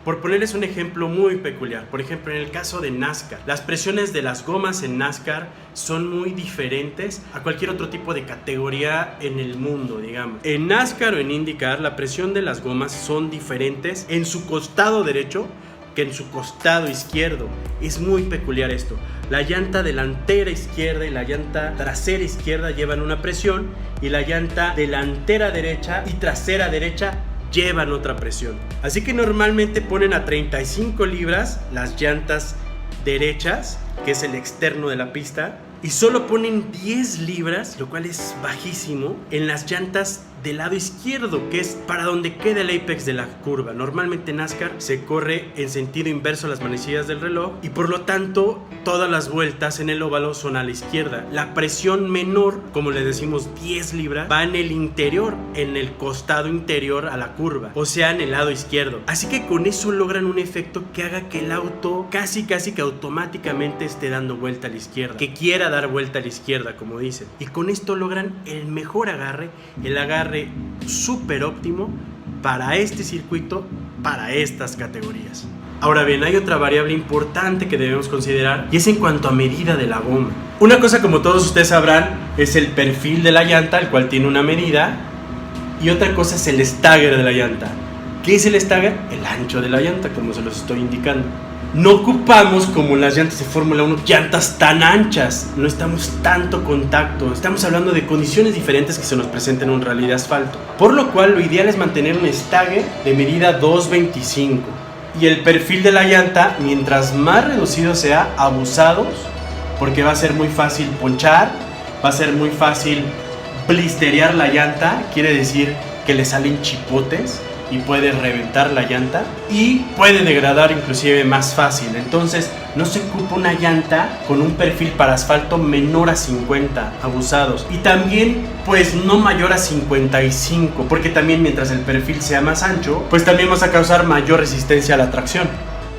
Por ponerles un ejemplo muy peculiar, por ejemplo en el caso de NASCAR, las presiones de las gomas en NASCAR son muy diferentes a cualquier otro tipo de categoría en el mundo, digamos. En NASCAR o en IndyCar la presión de las gomas son diferentes en su costado derecho que en su costado izquierdo. Es muy peculiar esto. La llanta delantera izquierda y la llanta trasera izquierda llevan una presión y la llanta delantera derecha y trasera derecha llevan otra presión. Así que normalmente ponen a 35 libras las llantas derechas, que es el externo de la pista, y solo ponen 10 libras, lo cual es bajísimo, en las llantas del lado izquierdo, que es para donde queda el apex de la curva. Normalmente en NASCAR se corre en sentido inverso a las manecillas del reloj y por lo tanto todas las vueltas en el óvalo son a la izquierda. La presión menor, como le decimos 10 libras, va en el interior, en el costado interior a la curva, o sea en el lado izquierdo. Así que con eso logran un efecto que haga que el auto casi que automáticamente esté dando vuelta a la izquierda, que quiera dar vuelta a la izquierda, como dicen, y con esto logran el mejor agarre, el agarre súper óptimo para este circuito, para estas categorías. Ahora bien, hay otra variable importante que debemos considerar y es en cuanto a medida de la goma. Una cosa, como todos ustedes sabrán, es el perfil de la llanta, el cual tiene una medida, y otra cosa es el stagger de la llanta. ¿Qué es el stagger? El ancho de la llanta, como se los estoy indicando. No ocupamos, como en las llantas de Fórmula 1, llantas tan anchas, no estamos tanto contacto, estamos hablando de condiciones diferentes que se nos presentan en un rally de asfalto, por lo cual lo ideal es mantener un stagger de medida 2.25 y el perfil de la llanta, mientras más reducido sea, abusados, porque va a ser muy fácil ponchar, va a ser muy fácil blisterear la llanta, quiere decir que le salen chipotes y puede reventar la llanta y puede degradar inclusive más fácil. Entonces no se ocupa una llanta con un perfil para asfalto menor a 50 abusados y también pues no mayor a 55, porque también mientras el perfil sea más ancho pues también vas a causar mayor resistencia a la tracción.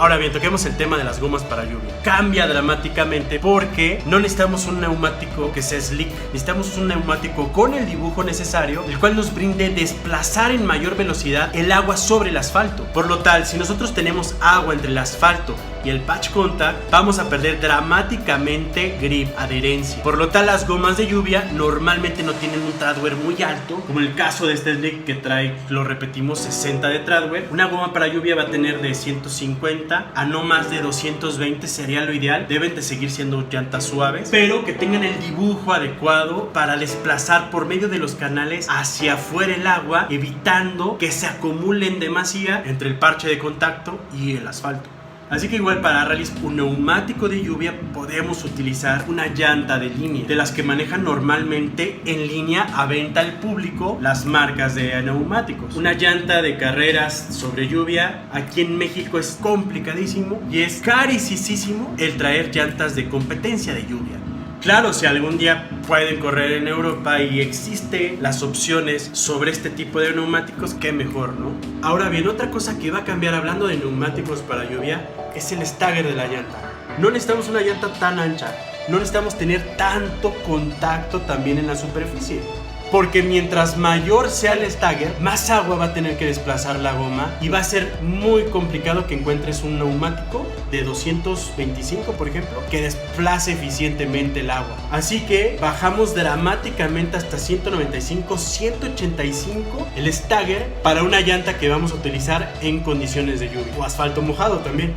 Ahora bien, toquemos el tema de las gomas para lluvia. Cambia dramáticamente porque no necesitamos un neumático que sea slick, necesitamos un neumático con el dibujo necesario, el cual nos brinde desplazar en mayor velocidad el agua sobre el asfalto. Por lo tal, si nosotros tenemos agua entre el asfalto y el patch contact, vamos a perder dramáticamente grip, adherencia. Por lo tal, las gomas de lluvia normalmente no tienen un tread wear muy alto, como el caso de este slick que trae, lo repetimos, 60 de tread wear. Una goma para lluvia va a tener de 150 a no más de 220 sería lo ideal. Deben de seguir siendo llantas suaves, pero que tengan el dibujo adecuado para desplazar por medio de los canales hacia afuera el agua, evitando que se acumulen demasía entre el parche de contacto y el asfalto. Así que igual para rallies, un neumático de lluvia podemos utilizar una llanta de línea, de las que manejan normalmente en línea a venta al público las marcas de neumáticos. Una llanta de carreras sobre lluvia aquí en México es complicadísimo y es carísimo el traer llantas de competencia de lluvia. Claro, si algún día pueden correr en Europa y existen las opciones sobre este tipo de neumáticos, qué mejor, ¿no? Ahora bien, otra cosa que va a cambiar hablando de neumáticos para lluvia es el stagger de la llanta. No necesitamos una llanta tan ancha, no necesitamos tener tanto contacto también en la superficie. Porque mientras mayor sea el stagger, más agua va a tener que desplazar la goma y va a ser muy complicado que encuentres un neumático de 225, por ejemplo, que desplace eficientemente el agua. Así que bajamos dramáticamente hasta 195, 185 el stagger para una llanta que vamos a utilizar en condiciones de lluvia o asfalto mojado también.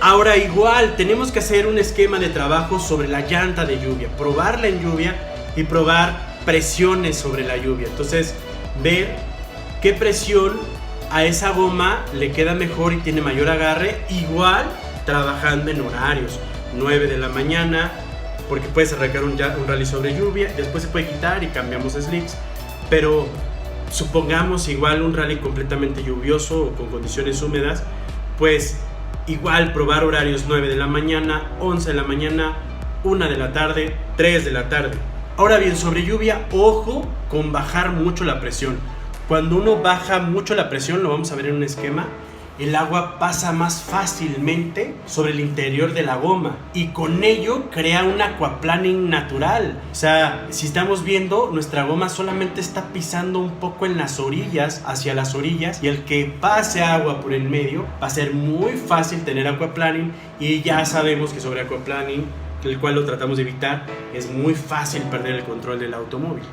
Ahora igual tenemos que hacer un esquema de trabajo sobre la llanta de lluvia, probarla en lluvia y probar presiones sobre la lluvia. Entonces ver qué presión a esa goma le queda mejor y tiene mayor agarre, igual trabajando en horarios 9 de la mañana, porque puedes arrancar un rally sobre lluvia, después se puede quitar y cambiamos slicks, pero supongamos igual un rally completamente lluvioso o con condiciones húmedas, pues igual probar horarios 9 de la mañana, 11 de la mañana, 1 de la tarde, 3 de la tarde. Ahora bien, sobre lluvia, ojo con bajar mucho la presión. Cuando uno baja mucho la presión, lo vamos a ver en un esquema, el agua pasa más fácilmente sobre el interior de la goma y con ello crea un aquaplaning natural. O sea, si estamos viendo, nuestra goma solamente está pisando un poco en las orillas, hacia las orillas, y el que pase agua por el medio va a ser muy fácil tener aquaplaning, y ya sabemos que sobre aquaplaning, el cual lo tratamos de evitar, es muy fácil perder el control del automóvil.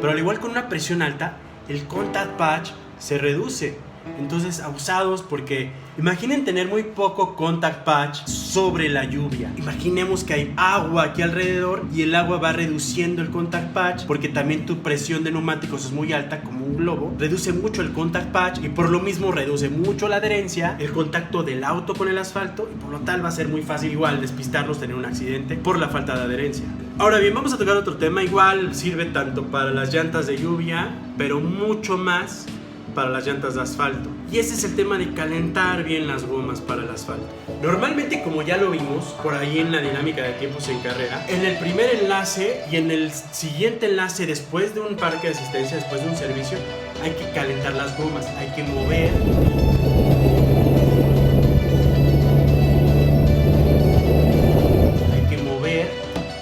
Pero al igual con una presión alta, el contact patch se reduce. Entonces, abusados, porque imaginen tener muy poco contact patch sobre la lluvia. Imaginemos que hay agua aquí alrededor y el agua va reduciendo el contact patch, porque también tu presión de neumáticos es muy alta, como un globo. Reduce mucho el contact patch y por lo mismo reduce mucho la adherencia, el contacto del auto con el asfalto, y por lo tal va a ser muy fácil igual despistarnos, tener un accidente por la falta de adherencia. Ahora bien, vamos a tocar otro tema. Igual sirve tanto para las llantas de lluvia, pero mucho más para las llantas de asfalto, y ese es el tema de calentar bien las gomas para el asfalto. Normalmente, como ya lo vimos por ahí en la dinámica de tiempos en carrera, en el primer enlace y en el siguiente enlace, después de un parque de asistencia, después de un servicio, hay que calentar las gomas, hay que mover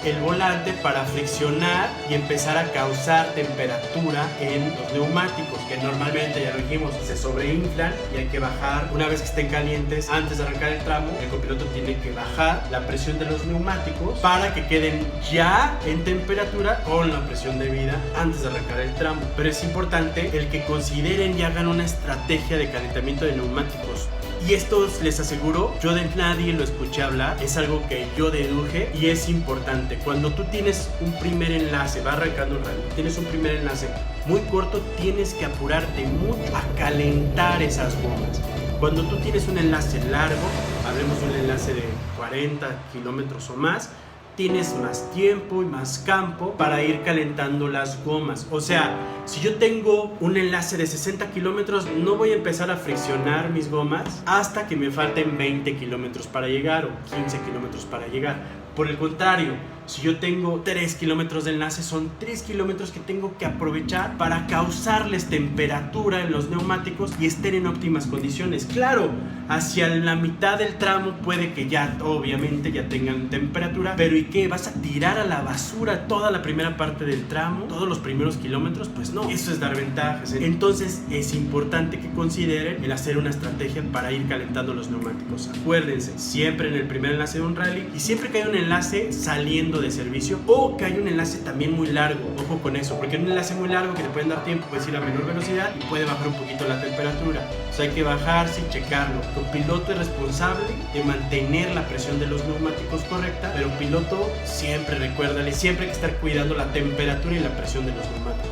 el volante para friccionar y empezar a causar temperatura en los neumáticos, que normalmente, ya lo dijimos, se sobreinflan y hay que bajar. Una vez que estén calientes, antes de arrancar el tramo, el copiloto tiene que bajar la presión de los neumáticos para que queden ya en temperatura con la presión debida antes de arrancar el tramo. Pero es importante el que consideren y hagan una estrategia de calentamiento de neumáticos. Y esto les aseguro, yo de nadie lo escuché hablar, es algo que yo deduje y es importante. Cuando tú tienes un primer enlace, va arrancando el rally, tienes un primer enlace muy corto, tienes que apurarte mucho a calentar esas gomas. Cuando tú tienes un enlace largo, hablemos de un enlace de 40 kilómetros o más, tienes más tiempo y más campo para ir calentando las gomas. O sea, si yo tengo un enlace de 60 kilómetros, no voy a empezar a friccionar mis gomas hasta que me falten 20 kilómetros para llegar o 15 kilómetros para llegar. Por el contrario, si yo tengo 3 kilómetros de enlace, son 3 kilómetros que tengo que aprovechar para causarles temperatura en los neumáticos y estén en óptimas condiciones. Claro, hacia la mitad del tramo puede que ya, obviamente, ya tengan temperatura, pero ¿y qué? ¿Vas a tirar a la basura toda la primera parte del tramo? ¿Todos los primeros kilómetros? Pues no, eso es dar ventajas. Entonces es importante que consideren el hacer una estrategia para ir calentando los neumáticos. Acuérdense, siempre en el primer enlace de un rally y siempre que hay un enlace saliendo de servicio o que hay un enlace también muy largo, ojo con eso, porque en un enlace muy largo que te pueden dar tiempo, puedes ir a menor velocidad y puede bajar un poquito la temperatura. O sea, hay que bajarse y checarlo. Tu piloto es responsable de mantener la presión de los neumáticos correcta, pero piloto, siempre recuérdale, siempre hay que estar cuidando la temperatura y la presión de los neumáticos.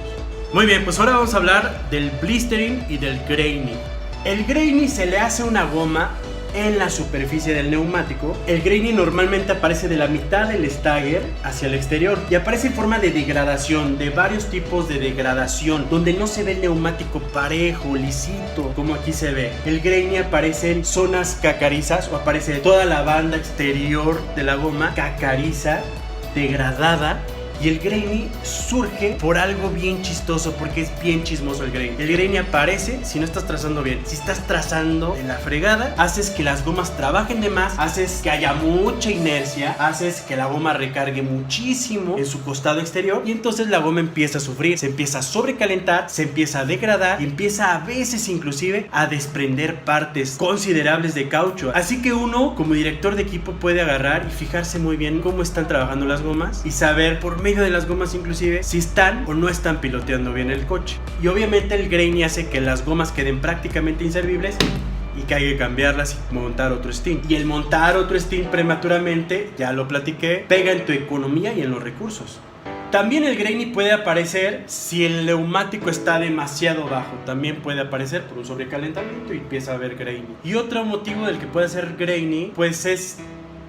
Muy bien, pues ahora vamos a hablar del blistering y del graining. El graining se le hace una goma en la superficie del neumático. El graining normalmente aparece de la mitad del stagger hacia el exterior y aparece en forma de degradación, de varios tipos de degradación, donde no se ve el neumático parejo, lisito, como aquí se ve. El graining aparece en zonas cacarizas o aparece toda la banda exterior de la goma cacariza, degradada. Y el graining surge por algo bien chistoso, porque es bien chismoso el graining. El graining aparece si no estás trazando bien. Si estás trazando en la fregada, haces que las gomas trabajen de más, haces que haya mucha inercia, haces que la goma recargue muchísimo en su costado exterior y entonces la goma empieza a sufrir, se empieza a sobrecalentar, se empieza a degradar y empieza a veces inclusive a desprender partes considerables de caucho. Así que uno como director de equipo puede agarrar y fijarse muy bien cómo están trabajando las gomas y saber por medio de las gomas inclusive si están o no están piloteando bien el coche. Y obviamente el graining hace que las gomas queden prácticamente inservibles y que hay que cambiarlas y montar otro stint. Y el montar otro stint prematuramente, ya lo platiqué, pega en tu economía y en los recursos. También el graining puede aparecer si el neumático está demasiado bajo. También puede aparecer por un sobrecalentamiento y empieza a haber graining. Y otro motivo del que puede ser graining pues es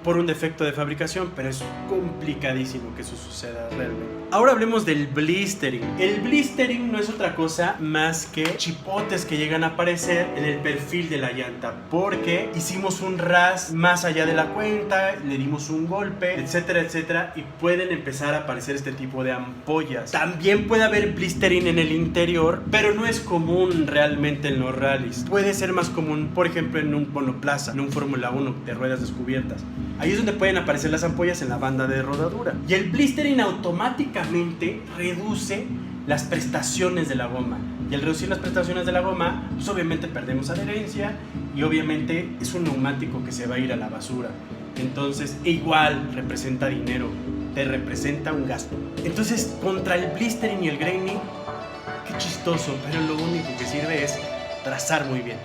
por un defecto de fabricación, pero es complicadísimo que eso suceda realmente. Ahora hablemos del blistering. El blistering no es otra cosa más que chipotes que llegan a aparecer en el perfil de la llanta, porque hicimos un ras más allá de la cuenta, le dimos un golpe, etcétera, etcétera, y pueden empezar a aparecer este tipo de ampollas. También puede haber blistering en el interior, pero no es común realmente en los rallies. Puede ser más común, por ejemplo, en un monoplaza, en un Fórmula 1 de ruedas descubiertas. Ahí es donde pueden aparecer las ampollas en la banda de rodadura. Y el blistering automáticamente reduce las prestaciones de la goma. Y al reducir las prestaciones de la goma, pues obviamente perdemos adherencia y obviamente es un neumático que se va a ir a la basura. Entonces, igual representa dinero, te representa un gasto. Entonces, contra el blistering y el graining, qué chistoso, pero lo único que sirve es trazar muy bien.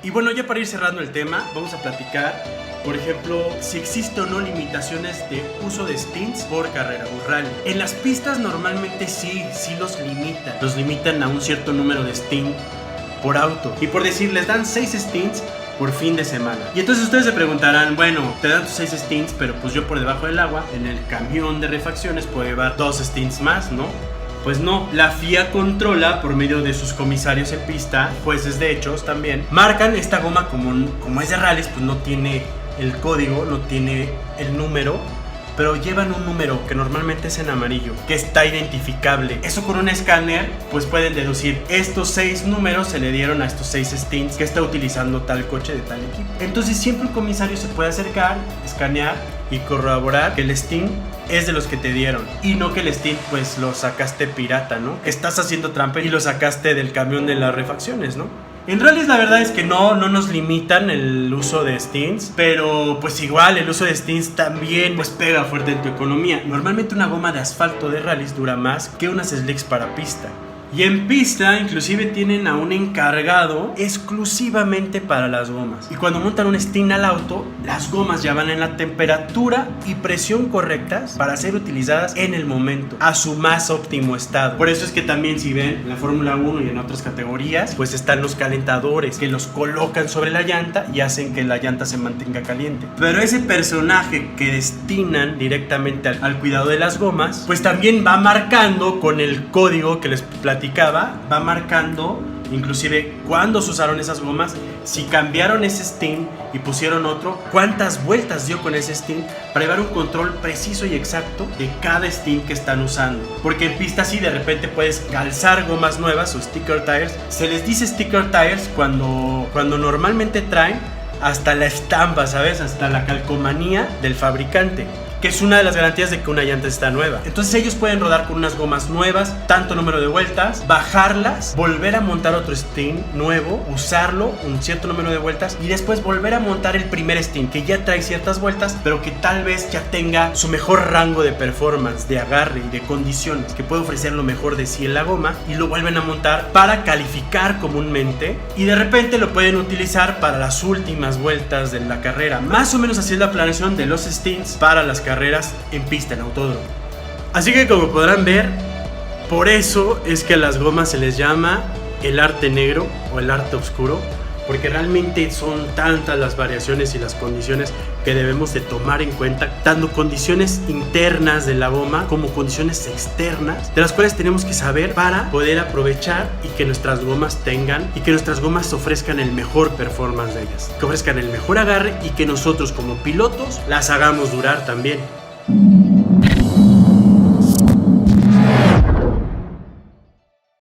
Y bueno, ya para ir cerrando el tema, vamos a platicar, por ejemplo, si existe o no limitaciones de uso de stints por carrera o rally. En las pistas normalmente sí los limitan. Los limitan a un cierto número de stints por auto. Y por decir, les dan 6 stints por fin de semana. Y entonces ustedes se preguntarán, bueno, te dan tus 6 stints, pero pues yo por debajo del agua, en el camión de refacciones puedo llevar 2 stints más, ¿no? Pues no, la FIA controla por medio de sus comisarios en pista, jueces de hechos también, marcan esta goma como es de rallies, pues no tiene el código, no tiene el número, pero llevan un número que normalmente es en amarillo, que está identificable. Eso con un escáner, pues pueden deducir, estos 6 números se le dieron a estos 6 stints que está utilizando tal coche de tal equipo. Entonces siempre un comisario se puede acercar, escanear y corroborar que el stint es de los que te dieron y no que el stint pues lo sacaste pirata, ¿no? Que estás haciendo trampa y lo sacaste del camión de las refacciones, ¿no? En rallies la verdad es que no nos limitan el uso de stints, pero pues igual el uso de stints también pues pega fuerte en tu economía. Normalmente una goma de asfalto de rallies dura más que unas slicks para pista. Y en pista inclusive tienen a un encargado exclusivamente para las gomas. Y cuando montan un stint al auto, las gomas ya van en la temperatura y presión correctas para ser utilizadas en el momento, a su más óptimo estado. Por eso es que también si ven en la Fórmula 1 y en otras categorías, pues están los calentadores que los colocan sobre la llanta y hacen que la llanta se mantenga caliente. Pero ese personaje que destinan directamente al cuidado de las gomas, pues también va marcando con el código que les va marcando inclusive cuándo se usaron esas gomas, si cambiaron ese stint y pusieron otro, cuántas vueltas dio con ese stint, para llevar un control preciso y exacto de cada stint que están usando. Porque en pista sí de repente puedes calzar gomas nuevas o sticker tires. Se les dice sticker tires cuando normalmente traen hasta la estampa, ¿sabes? Hasta la calcomanía del fabricante, que es una de las garantías de que una llanta está nueva. Entonces ellos pueden rodar con unas gomas nuevas, tanto número de vueltas, bajarlas, volver a montar otro stint nuevo, usarlo un cierto número de vueltas y después volver a montar el primer stint que ya trae ciertas vueltas, pero que tal vez ya tenga su mejor rango de performance, de agarre y de condiciones, que puede ofrecer lo mejor de sí en la goma, y lo vuelven a montar para calificar comúnmente, y de repente lo pueden utilizar para las últimas vueltas de la carrera. Más o menos así es la planeación de los stints para las carreras en pista, en autódromo. Así que como podrán ver, por eso es que a las gomas se les llama el arte negro o el arte oscuro, porque realmente son tantas las variaciones y las condiciones que debemos de tomar en cuenta, tanto condiciones internas de la goma como condiciones externas, de las cuales tenemos que saber para poder aprovechar y que nuestras gomas ofrezcan el mejor performance de ellas, que ofrezcan el mejor agarre y que nosotros como pilotos las hagamos durar también.